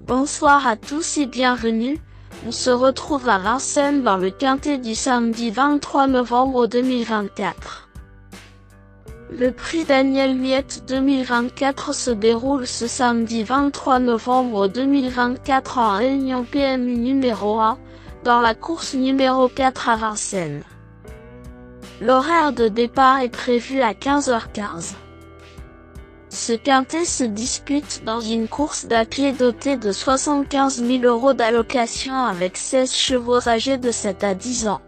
Bonsoir à tous et bienvenue. On se retrouve à Vincennes dans le quintet du samedi 23 novembre 2024. Le prix Daniel Miette 2024 se déroule ce samedi 23 novembre 2024 en réunion PMU numéro 1, dans la course numéro 4 à Vincennes. L'horaire de départ est prévu à 15h15. Ce quintet se dispute dans une course d'à pied dotée de 75 000 € d'allocation avec 16 chevaux âgés de 7 à 10 ans.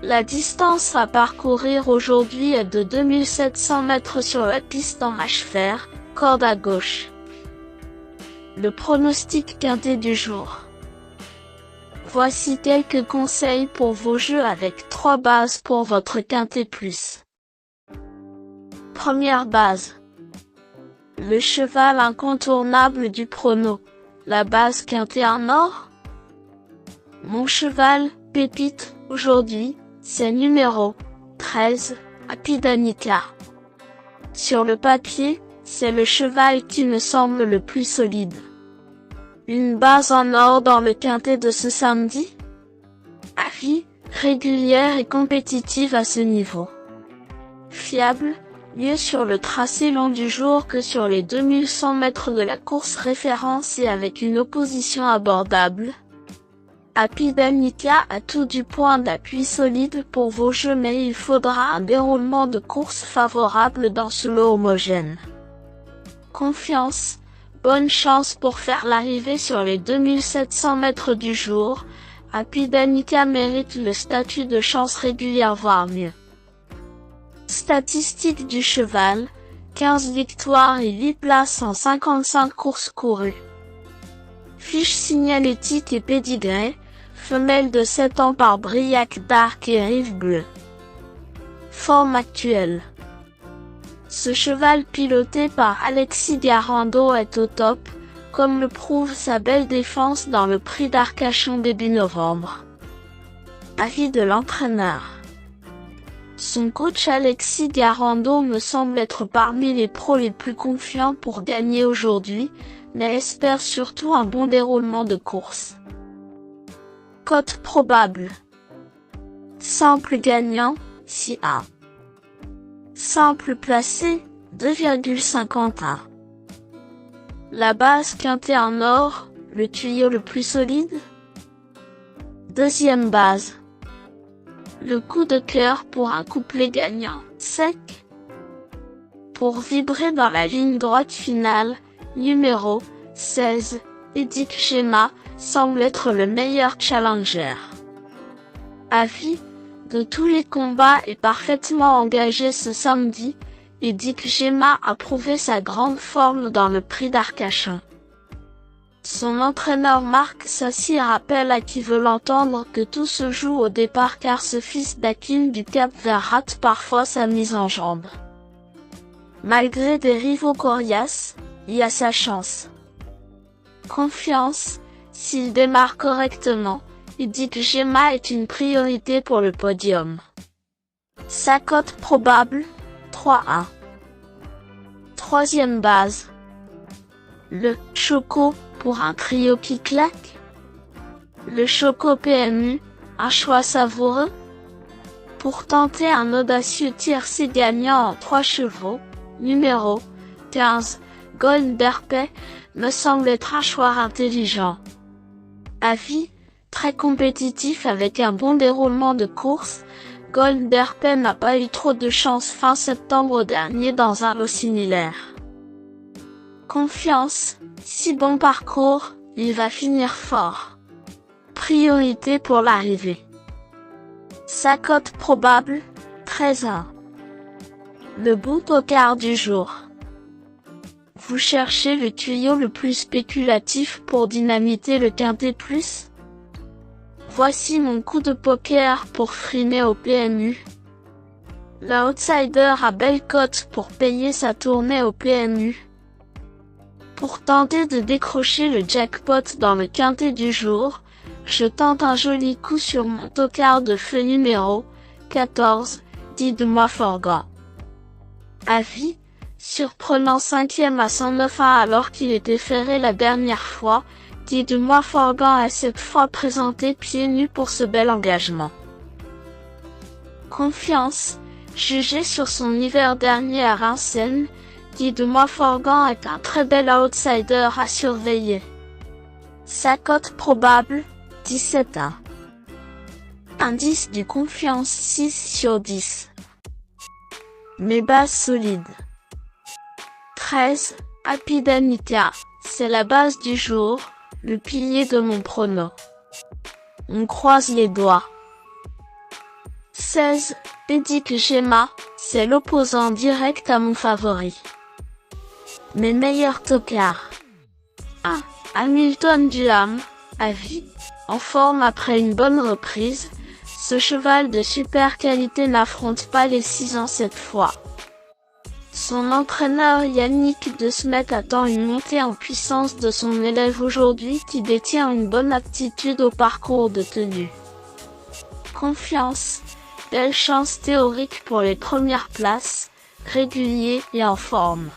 La distance à parcourir aujourd'hui est de 2700 mètres sur la piste en mâche fer, corde à gauche. Le pronostic quintet du jour. Voici quelques conseils pour vos jeux avec 3 bases pour votre quintet plus. Première base. Le cheval incontournable du prono, la base quintet en or. Mon cheval, pépite, aujourd'hui, c'est numéro 13, Apidanica. Sur le papier, c'est le cheval qui me semble le plus solide. Une base en or dans le quintet de ce samedi? Avis, régulière et compétitive à ce niveau. Fiable, mieux sur le tracé long du jour que sur les 2100 mètres de la course référence et avec une opposition abordable. Apidanica a tout du point d'appui solide pour vos jeux, mais il faudra un déroulement de course favorable dans ce lot homogène. Confiance, bonne chance pour faire l'arrivée sur les 2700 mètres du jour. Apidanica mérite le statut de chance régulière voire mieux. Statistiques du cheval, 15 victoires et 8 places en 55 courses courues. Fiche signalétique et pédigré, femelle de 7 ans par Briac d'Arc et Rive Bleue. Forme actuelle. Ce cheval piloté par Alexis Garando est au top, comme le prouve sa belle défense dans le prix d'Arcachon début novembre. Avis de l'entraîneur. Son coach Alexis Garando me semble être parmi les pros les plus confiants pour gagner aujourd'hui, mais espère surtout un bon déroulement de course. Cote probable. Simple gagnant, 6-1. Simple placé, 2,51. La base quintet en or, le tuyau le plus solide. Deuxième base. Le coup de cœur pour un couplet gagnant, sec. Pour vibrer dans la ligne droite finale, numéro 16, Edic Gemma, semble être le meilleur challenger. Avis, de tous les combats et parfaitement engagé ce samedi, Edic Gemma a prouvé sa grande forme dans le prix d'Arcachon. Son entraîneur Marc Sassy rappelle à qui veut l'entendre que tout se joue au départ car ce fils d'Akin du Cap-Vert rate parfois sa mise en jambe. Malgré des rivaux coriaces, il y a sa chance. Confiance, s'il démarre correctement, Edic Gemma est une priorité pour le podium. Sa cote probable, 3-1. Troisième base. Le Choco, pour un trio qui claque. Le Choco PMU, un choix savoureux. Pour tenter un audacieux tiercé gagnant en 3 chevaux, numéro 15, Golderpay, me semble être un choix intelligent. Avis, très compétitif avec un bon déroulement de course, Golderpay n'a pas eu trop de chance fin septembre dernier dans un lot similaire. Confiance, si bon parcours, il va finir fort. Priorité pour l'arrivée. Sa cote probable, 13-1. Le bout au quart du jour. Vous cherchez le tuyau le plus spéculatif pour dynamiter le quintet plus? Voici mon coup de poker pour frimer au PMU. L'outsider a belle cote pour payer sa tournée au PMU. Pour tenter de décrocher le jackpot dans le quintet du jour, je tente un joli coup sur mon tocard de feu numéro 14, dit de moi Forgat. Avis, Surprenant 5e à 109 alors qu'il était ferré la dernière fois, Dietmar Forgan a cette fois présenté pieds nus pour ce bel engagement. Confiance. Jugé sur son hiver dernier à Vincennes, Dietmar Forgan est un très bel outsider à surveiller. Sa cote probable, 17-1. Indice du confiance 6 sur 10. Mes bases solides. 13. Apidanitia, c'est la base du jour, le pilier de mon prono. On croise les doigts. 16. Pédic Gemma, c'est l'opposant direct à mon favori. Mes meilleurs tocards. 1. Hamilton Duham, à vie, en forme après une bonne reprise, ce cheval de super qualité n'affronte pas les 6 ans cette fois. Son entraîneur Yannick De Smet attend une montée en puissance de son élève aujourd'hui qui détient une bonne aptitude au parcours de tenue. Confiance, belle chance théorique pour les premières places, régulier et en forme.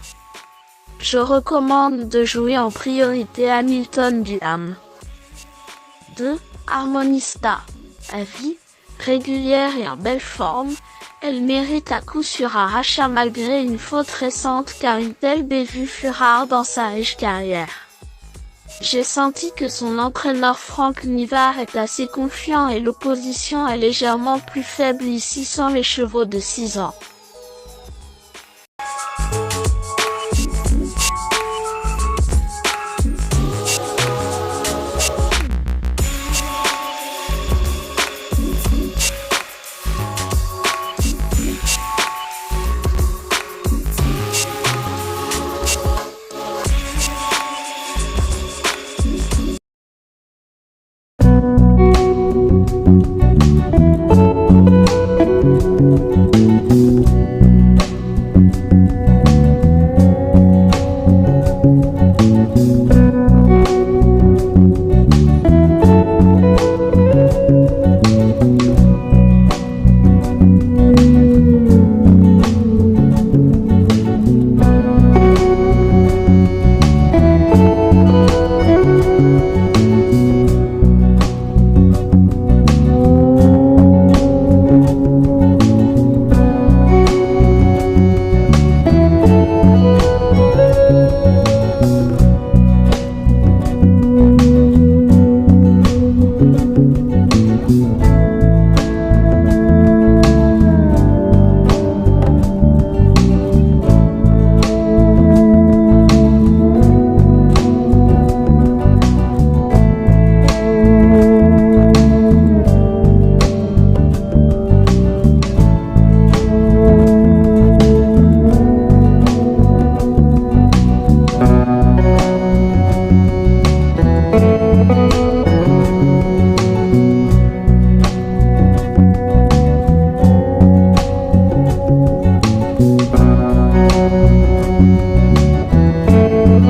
Je recommande de jouer en priorité Hamilton Duham. 2. Harmonista, à vie, régulière et en belle forme, elle mérite à coup sûr un rachat malgré une faute récente car une telle bévue fut rare dans sa riche carrière. J'ai senti que son entraîneur Franck Nivard est assez confiant et l'opposition est légèrement plus faible ici sans les chevaux de 6 ans.